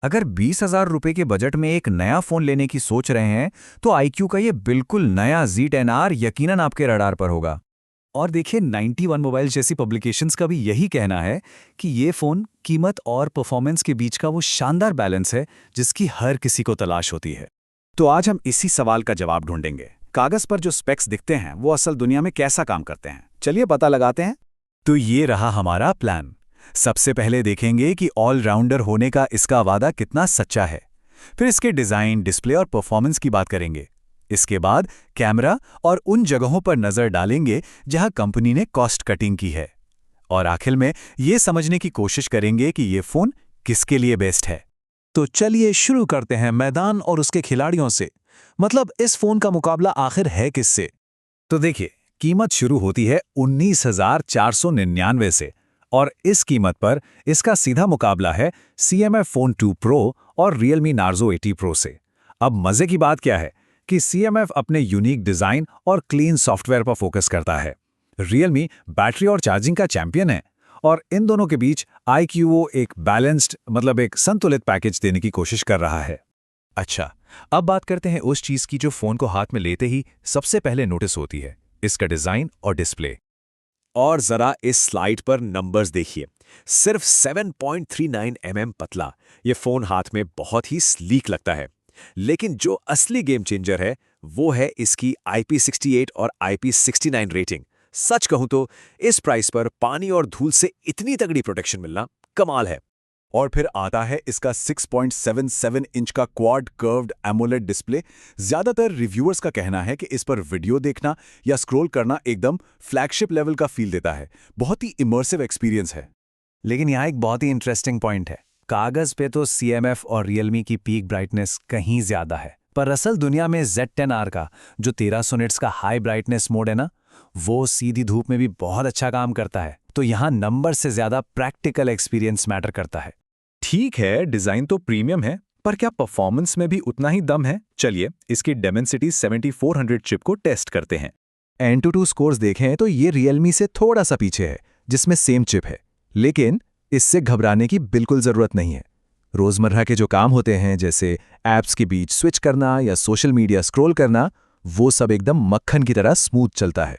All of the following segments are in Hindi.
अगर 20,000 रुपए के बजट में एक नया फोन लेने की सोच रहे हैं तो iQOO का ये बिल्कुल नया Z10R यकीनन आपके रडार पर होगा। और देखिए 91 मोबाइल जैसी पब्लिकेशंस का भी यही कहना है कि ये फ़ोन कीमत और परफॉर्मेंस के बीच का वो शानदार बैलेंस है जिसकी हर किसी को तलाश होती है। तो आज हम इसी सवाल का जवाब ढूंढेंगे। कागज़ पर जो स्पेक्स दिखते हैं वो असल दुनिया में कैसा काम करते हैं, चलिए पता लगाते हैं। तो ये रहा हमारा प्लान। सबसे पहले देखेंगे कि ऑलराउंडर होने का इसका वादा कितना सच्चा है। फिर इसके डिज़ाइन, डिस्प्ले और परफॉर्मेंस की बात करेंगे। इसके बाद कैमरा और उन जगहों पर नजर डालेंगे जहां कंपनी ने कॉस्ट कटिंग की है। और आखिर में ये समझने की कोशिश करेंगे कि ये फोन किसके लिए बेस्ट है। तो चलिए शुरू करते हैं मैदान और उसके खिलाड़ियों से। मतलब इस फोन का मुकाबला आखिर है किससे? तो देखिए, कीमत शुरू होती है 19,499 से और इस कीमत पर इसका सीधा मुकाबला है CMF Phone 2 Pro और Realme Narzo 80 Pro से। अब मजे की बात क्या है कि CMF अपने यूनिक डिजाइन और क्लीन सॉफ्टवेयर पर फोकस करता है। Realme बैटरी और चार्जिंग का चैंपियन है और इन दोनों के बीच iQOO एक बैलेंस्ड मतलब एक संतुलित पैकेज देने की कोशिश कर रहा है। अच्छा, अब बात करते हैं उस चीज की जो फोन को हाथ में लेते ही सबसे पहले नोटिस होती है, इसका डिजाइन और डिस्प्ले। और जरा इस स्लाइड पर नंबर्स देखिए। सिर्फ 7.39 पतला ये फोन हाथ में बहुत ही स्लीक लगता है। लेकिन जो असली गेम चेंजर है वो है इसकी IP68 और IP69 रेटिंग। सच कहूं तो इस प्राइस पर पानी और धूल से इतनी तगड़ी प्रोटेक्शन मिलना कमाल है। और फिर आता है इसका 6.77 इंच का क्वाड कर्व्ड एमोलेड डिस्प्ले। ज्यादातर रिव्यूअर्स का कहना है कि इस पर वीडियो देखना या स्क्रॉल करना एकदम फ्लैगशिप लेवल का फील देता है। बहुत ही इमर्सिव एक्सपीरियंस है। लेकिन यहाँ एक बहुत ही इंटरेस्टिंग पॉइंट है। कागज पे तो CMF और Realme की पीक ब्राइटनेस कहीं ज्यादा है, पर असल दुनिया में Z10R का जो 1300 निट्स का हाई ब्राइटनेस मोड है ना, वो सीधी धूप में भी बहुत अच्छा काम करता है। तो यहाँ नंबर से ज्यादा प्रैक्टिकल एक्सपीरियंस मैटर करता है। ठीक है, डिजाइन तो प्रीमियम है, पर क्या परफॉर्मेंस में भी उतना ही दम है? चलिए इसकी Dimensity 7400 चिप को टेस्ट करते हैं। Antutu स्कोर्स देखें तो ये Realme से थोड़ा सा पीछे है, जिसमें सेम चिप है। लेकिन इससे घबराने की बिल्कुल जरूरत नहीं है। रोजमर्रा के जो काम होते हैं जैसे ऐप्स के बीच स्विच करना या सोशल मीडिया स्क्रॉल करना, वो सब एकदम मक्खन की तरह स्मूथ चलता है।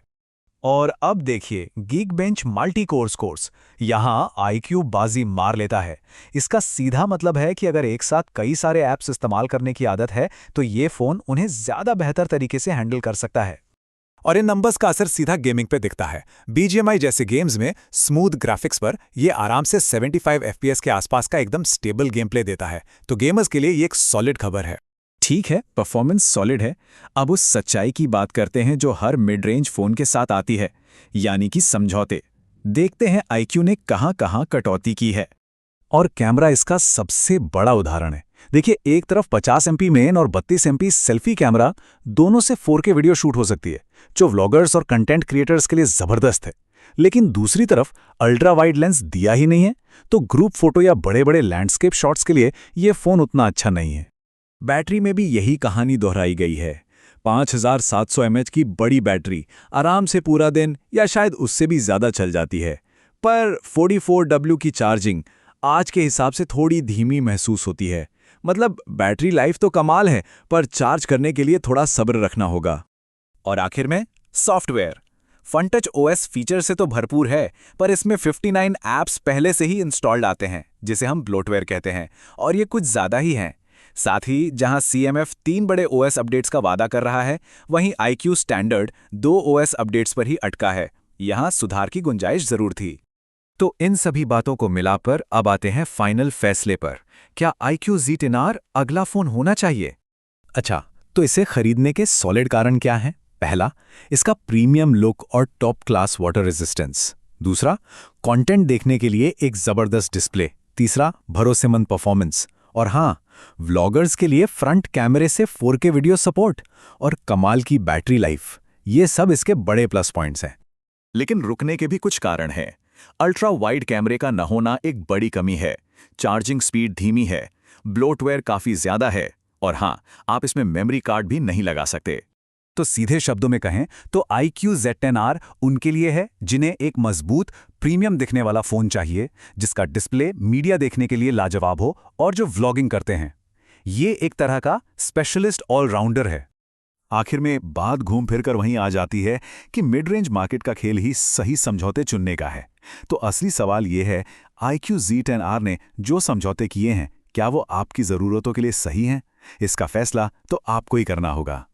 और अब देखिए Geekbench मल्टी कोर स्कोर्स। यहाँ iQOO बाजी मार लेता है। इसका सीधा मतलब है कि अगर एक साथ कई सारे ऐप्स इस्तेमाल करने की आदत है तो ये फोन उन्हें ज्यादा बेहतर तरीके से हैंडल कर सकता है। और इन नंबर्स का असर सीधा गेमिंग पे दिखता है। BGMI जैसे गेम्स में स्मूथ ग्राफिक्स पर ये आराम से 75 FPS के आसपास का एकदम स्टेबल गेम प्ले देता है। तो गेमर्स के लिए ये एक सॉलिड खबर है। ठीक है, परफॉर्मेंस सॉलिड है। अब उस सच्चाई की बात करते हैं जो हर मिड रेंज फोन के साथ आती है, यानी कि समझौते। देखते हैं iQOO ने कहां-कहां कटौती की है। और कैमरा इसका सबसे बड़ा उदाहरण है। देखिए, एक तरफ 50 MP मेन और 32 MP सेल्फी कैमरा, दोनों से 4K वीडियो शूट हो सकती है, जो व्लॉगर्स और कंटेंट क्रिएटर्स के लिए जबरदस्त है। लेकिन दूसरी तरफ अल्ट्रा वाइड लेंस दिया ही नहीं है, तो ग्रुप फोटो या बड़े-बड़े लैंडस्केप शॉट्स के लिए ये फोन उतना अच्छा नहीं है। बैटरी में भी यही कहानी दोहराई गई है। 5700 mAh की बड़ी बैटरी आराम से पूरा दिन या शायद उससे भी ज्यादा चल जाती है, पर 44W की चार्जिंग आज के हिसाब से थोड़ी धीमी महसूस होती है। मतलब बैटरी लाइफ तो कमाल है, पर चार्ज करने के लिए थोड़ा सब्र रखना होगा। और आखिर में सॉफ्टवेयर। FunTouch OS फीचर से तो भरपूर है, पर इसमें 59 ऐप्स पहले से ही इंस्टॉल्ड आते हैं, जिसे हम ब्लोटवेयर कहते हैं, और ये कुछ ज्यादा ही हैं। साथ ही जहां CMF 3 बड़े OS अपडेट्स का वादा कर रहा है, वहीं iQOO स्टैंडर्ड 2 OS अपडेट्स पर ही अटका है। यहां सुधार की गुंजाइश जरूर थी। तो इन सभी बातों को मिलाकर अब आते हैं फाइनल फैसले पर। क्या iQOO Z10R अगला फोन होना चाहिए? अच्छा, तो इसे खरीदने के सॉलिड कारण क्या हैं? पहला, इसका प्रीमियम लुक और टॉप क्लास वाटर रेजिस्टेंस। दूसरा, कंटेंट देखने के लिए एक जबरदस्त डिस्प्ले। तीसरा, भरोसेमंद परफॉर्मेंस। और हाँ, व्लॉगर्स के लिए फ्रंट कैमरे से 4K वीडियो सपोर्ट और कमाल की बैटरी लाइफ। ये सब इसके बड़े प्लस पॉइंट्स हैं। लेकिन रुकने के भी कुछ कारण हैं। अल्ट्रा वाइड कैमरे का न होना एक बड़ी कमी है। चार्जिंग स्पीड धीमी है। ब्लोटवेयर काफी ज्यादा है। और हाँ, आप इसमें मेमोरी कार्ड भी नहीं लगा सकते। तो सीधे शब्दों में कहें तो iQOO Z10R उनके लिए है जिन्हें एक मजबूत प्रीमियम दिखने वाला फ़ोन चाहिए जिसका डिस्प्ले मीडिया देखने के लिए लाजवाब हो और जो व्लॉगिंग करते हैं। ये एक तरह का स्पेशलिस्ट ऑलराउंडर है। आखिर में बात घूम फिर कर वहीं आ जाती है कि मिड रेंज मार्केट का खेल ही सही समझौते चुनने का है। तो असली सवाल ये है, iQOO Z10R ने जो समझौते किए हैं, क्या वो आपकी ज़रूरतों के लिए सही हैं? इसका फैसला तो आपको ही करना होगा।